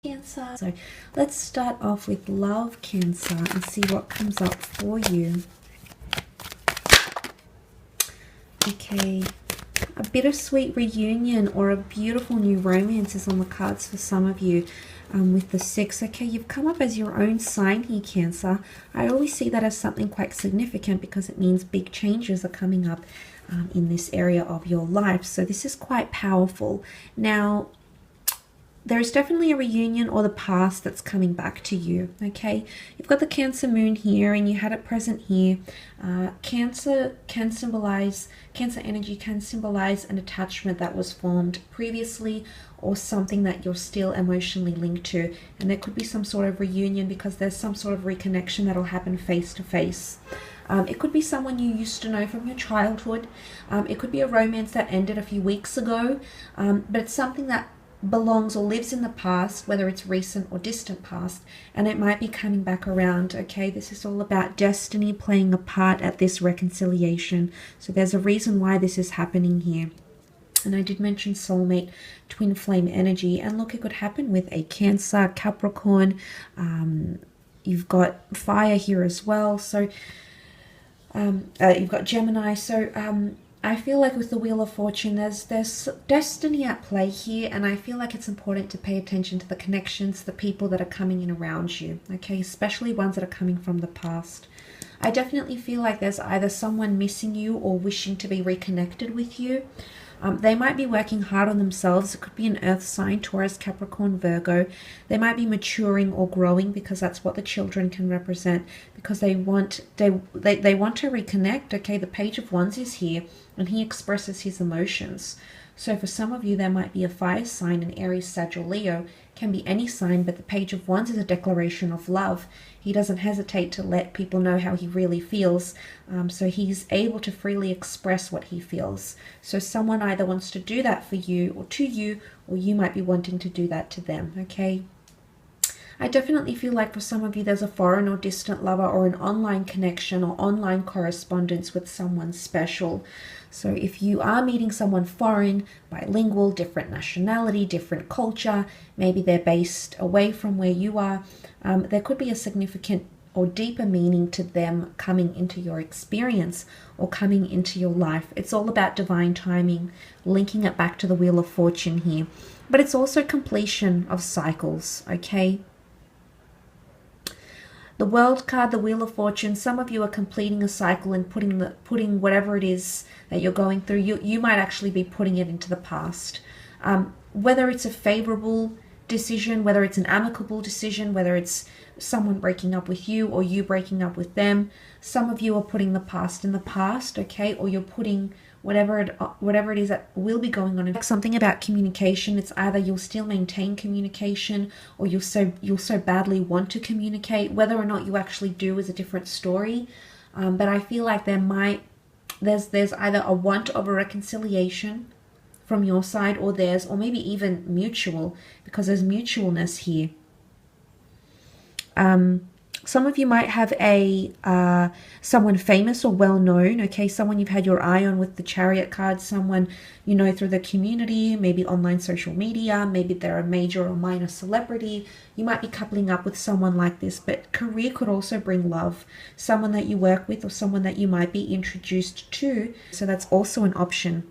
Cancer. So let's start off with love, Cancer, and see what comes up for you. Okay, a bittersweet reunion or a beautiful new romance is on the cards for some of you. With the 6, okay, you've come up as your own sign here, Cancer. I always see that as something quite significant because it means big changes are coming up in this area of your life. So this is quite powerful. Now, there's definitely a reunion or the past that's coming back to you, okay? You've got the Cancer moon here and you had it present here. Cancer energy can symbolize an attachment that was formed previously or something that you're still emotionally linked to. And there could be some sort of reunion because there's some sort of reconnection that'll happen face to face. It could be someone you used to know from your childhood. It could be a romance that ended a few weeks ago, but it's something that belongs or lives in the past, whether it's recent or distant past, and it might be coming back around, okay? This is all about destiny playing a part at this reconciliation. So there's a reason why this is happening here. And I did mention soulmate, twin flame energy, and look, it could happen with a Cancer, Capricorn. You've got fire here as well. So you've got Gemini. So I feel like with the Wheel of Fortune, there's destiny at play here, and I feel like it's important to pay attention to the connections, the people that are coming in around you, okay, especially ones that are coming from the past. I definitely feel like there's either someone missing you or wishing to be reconnected with you. They might be working hard on themselves. It could be an earth sign, Taurus, Capricorn, Virgo. They might be maturing or growing because that's what the children can represent, because they want to reconnect. Okay, the Page of Wands is here and he expresses his emotions. So for some of you, there might be a fire sign, an Aries, Sag, or Leo. Can be any sign, but the Page of Wands is a declaration of love. He doesn't hesitate to let people know how he really feels. So he's able to freely express what he feels. So someone either wants to do that for you or to you, or you might be wanting to do that to them, okay? I definitely feel like for some of you, there's a foreign or distant lover or an online connection or online correspondence with someone special. So if you are meeting someone foreign, bilingual, different nationality, different culture, maybe they're based away from where you are, there could be a significant or deeper meaning to them coming into your experience or coming into your life. It's all about divine timing, linking it back to the Wheel of Fortune here. But it's also completion of cycles, okay? The World card, the Wheel of Fortune, some of you are completing a cycle and putting whatever it is that you're going through, you might actually be putting it into the past. Whether it's a favorable decision, whether it's an amicable decision, whether it's someone breaking up with you or you breaking up with them, some of you are putting the past in the past, okay? Or you're putting whatever it is that will be going on. It's something about communication. It's either you'll still maintain communication or you'll so badly want to communicate. Whether or not you actually do is a different story. But I feel like there's either a want of a reconciliation from your side or theirs, or maybe even mutual, because there's mutualness here. Some of you might have someone famous or well-known, okay, someone you've had your eye on with the Chariot card, someone you know through the community, maybe online social media, maybe they're a major or minor celebrity. You might be coupling up with someone like this, but career could also bring love, someone that you work with or someone that you might be introduced to, so that's also an option.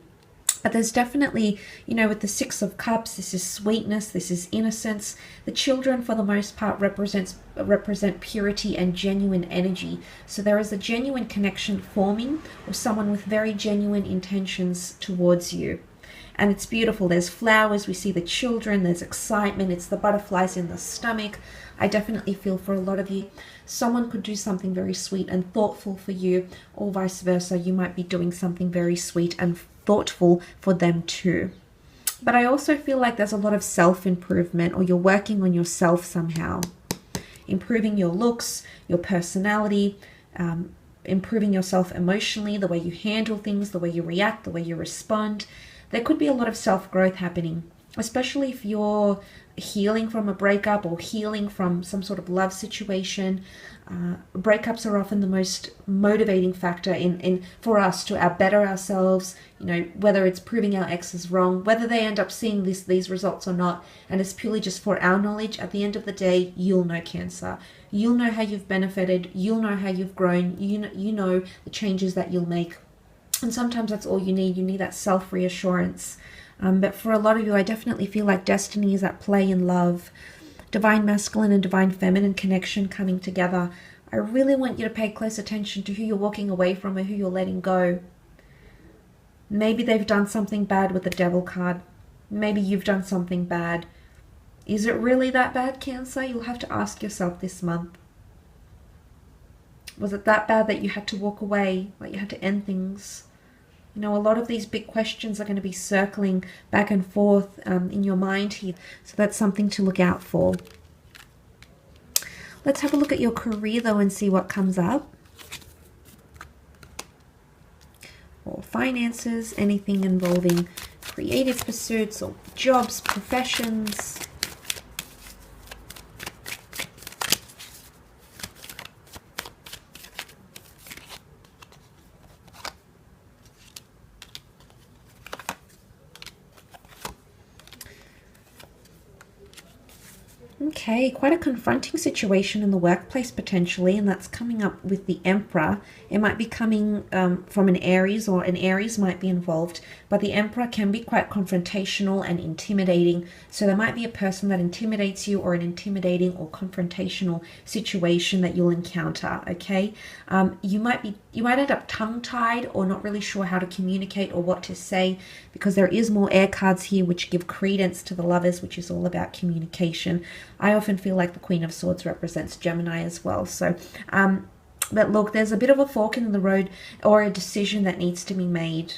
But there's definitely, with the Six of Cups, this is sweetness, this is innocence. The children, for the most part, represent purity and genuine energy. So there is a genuine connection forming, or someone with very genuine intentions towards you. And it's beautiful. There's flowers, we see the children, there's excitement, it's the butterflies in the stomach. I definitely feel for a lot of you, someone could do something very sweet and thoughtful for you, or vice versa. You might be doing something very sweet and thoughtful for them too. But I also feel like there's a lot of self-improvement, or you're working on yourself somehow. Improving your looks, your personality, improving yourself emotionally, the way you handle things, the way you react, the way you respond. There could be a lot of self-growth happening. especially if you're healing from a breakup or healing from some sort of love situation. Breakups are often the most motivating factor in for us to better ourselves, you know, whether it's proving our exes wrong, whether they end up seeing these results or not, and it's purely just for our knowledge. At the end of the day, you'll know, Cancer. You'll know how you've benefited, you'll know how you've grown, you know the changes that you'll make. And sometimes that's all you need that self-reassurance. But for a lot of you, I definitely feel like destiny is at play in love. Divine masculine and divine feminine connection coming together. I really want you to pay close attention to who you're walking away from or who you're letting go. Maybe they've done something bad with the Devil card. Maybe you've done something bad. Is it really that bad, Cancer? You'll have to ask yourself this month. Was it that bad that you had to walk away, that you had to end things? You know, a lot of these big questions are going to be circling back and forth in your mind here. So that's something to look out for. Let's have a look at your career, though, and see what comes up. Or finances, anything involving creative pursuits or jobs, professions. Okay, quite a confronting situation in the workplace potentially, and that's coming up with the Emperor. It might be coming from an Aries, or an Aries might be involved, but the Emperor can be quite confrontational and intimidating. So there might be a person that intimidates you, or an intimidating or confrontational situation that you'll encounter, okay? You might end up tongue-tied or not really sure how to communicate or what to say, because there is more air cards here which give credence to the Lovers, which is all about communication. I often feel like the Queen of Swords represents Gemini as well. So, but look, there's a bit of a fork in the road, or a decision that needs to be made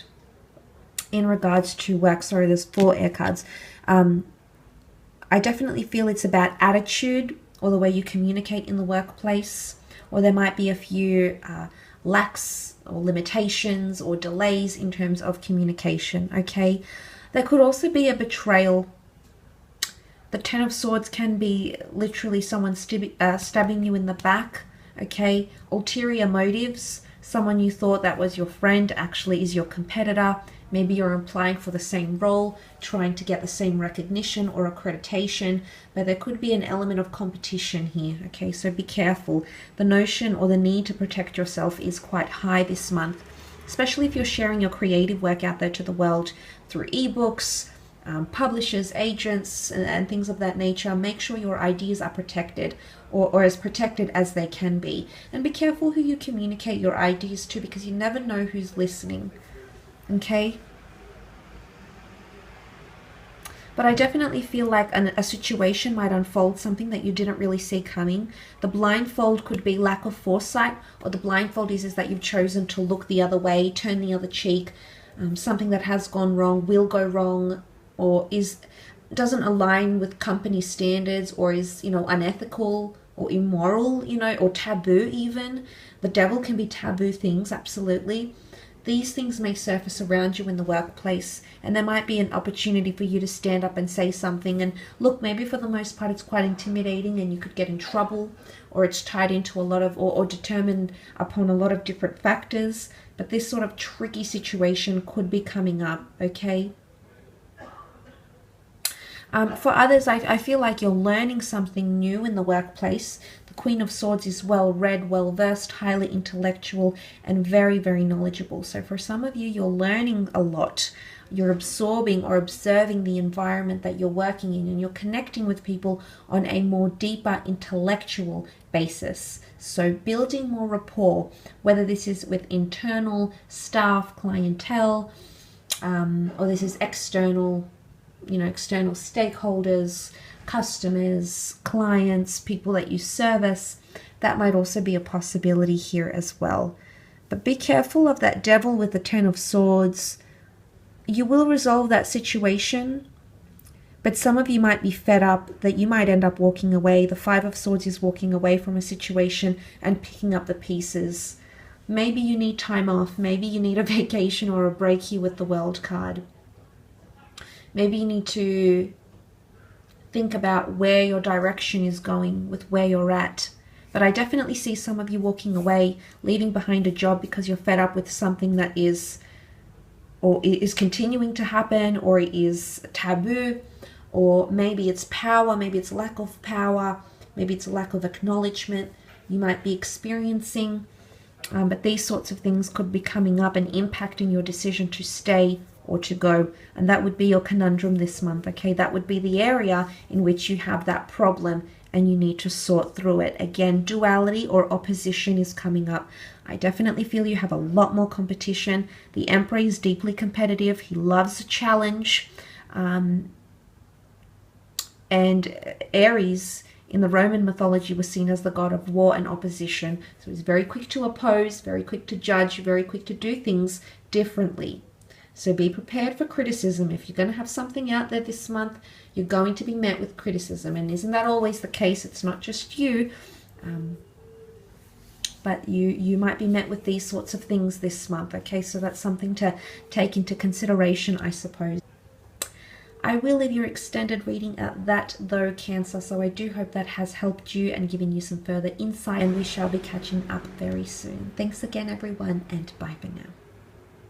in regards to work. Sorry, there's 4 air cards. I definitely feel it's about attitude, or the way you communicate in the workplace, or there might be a few lacks or limitations or delays in terms of communication, okay? There could also be a betrayal. The Ten of Swords can be literally someone stabbing you in the back, okay? Ulterior motives. Someone you thought that was your friend actually is your competitor. Maybe you're applying for the same role, trying to get the same recognition or accreditation, but there could be an element of competition here, okay? So be careful. The notion or the need to protect yourself is quite high this month, especially if you're sharing your creative work out there to the world through ebooks, publishers, agents, and things of that nature. Make sure your ideas are protected, or as protected as they can be. And be careful who you communicate your ideas to, because you never know who's listening. Okay? But I definitely feel like a situation might unfold, something that you didn't really see coming. The blindfold could be lack of foresight, or the blindfold is that you've chosen to look the other way, turn the other cheek. Something that has gone wrong, will go wrong, or doesn't align with company standards, or is, you know, unethical or immoral, you know, or taboo even. The Devil can be taboo things, absolutely. These things may surface around you in the workplace, and there might be an opportunity for you to stand up and say something. And look, maybe for the most part it's quite intimidating and you could get in trouble, or it's tied into a lot of, or determined upon a lot of different factors. But this sort of tricky situation could be coming up, okay? For others, I feel like you're learning something new in the workplace. The Queen of Swords is well-read, well-versed, highly intellectual, and very, very knowledgeable. So for some of you, you're learning a lot. You're absorbing or observing the environment that you're working in, and you're connecting with people on a more deeper intellectual basis. So building more rapport, whether this is with internal staff, clientele, or this is external, you know, external stakeholders, customers, clients, people that you service. That might also be a possibility here as well. But be careful of that Devil with the Ten of Swords. You will resolve that situation, but some of you might be fed up that you might end up walking away. The Five of Swords is walking away from a situation and picking up the pieces. Maybe you need time off. Maybe you need a vacation or a break here with the World card. Maybe you need to think about where your direction is going with where you're at. But I definitely see some of you walking away, leaving behind a job because you're fed up with something that is, or is continuing to happen, or it is taboo, or maybe it's power, maybe it's lack of power, maybe it's a lack of acknowledgement you might be experiencing. But these sorts of things could be coming up and impacting your decision to stay or to go. And that would be your conundrum this month, okay? That would be the area in which you have that problem and you need to sort through it. Again, duality or opposition is coming up. I definitely feel you have a lot more competition. The Emperor is deeply competitive. He loves a challenge. And Aries in the Roman mythology was seen as the god of war and opposition. So he's very quick to oppose, very quick to judge, very quick to do things differently. So be prepared for criticism. If you're going to have something out there this month, you're going to be met with criticism. And isn't that always the case? It's not just you. But you might be met with these sorts of things this month. Okay, so that's something to take into consideration, I suppose. I will leave your extended reading at that though, Cancer, so I do hope that has helped you and given you some further insight, and we shall be catching up very soon. Thanks again, everyone, and bye for now.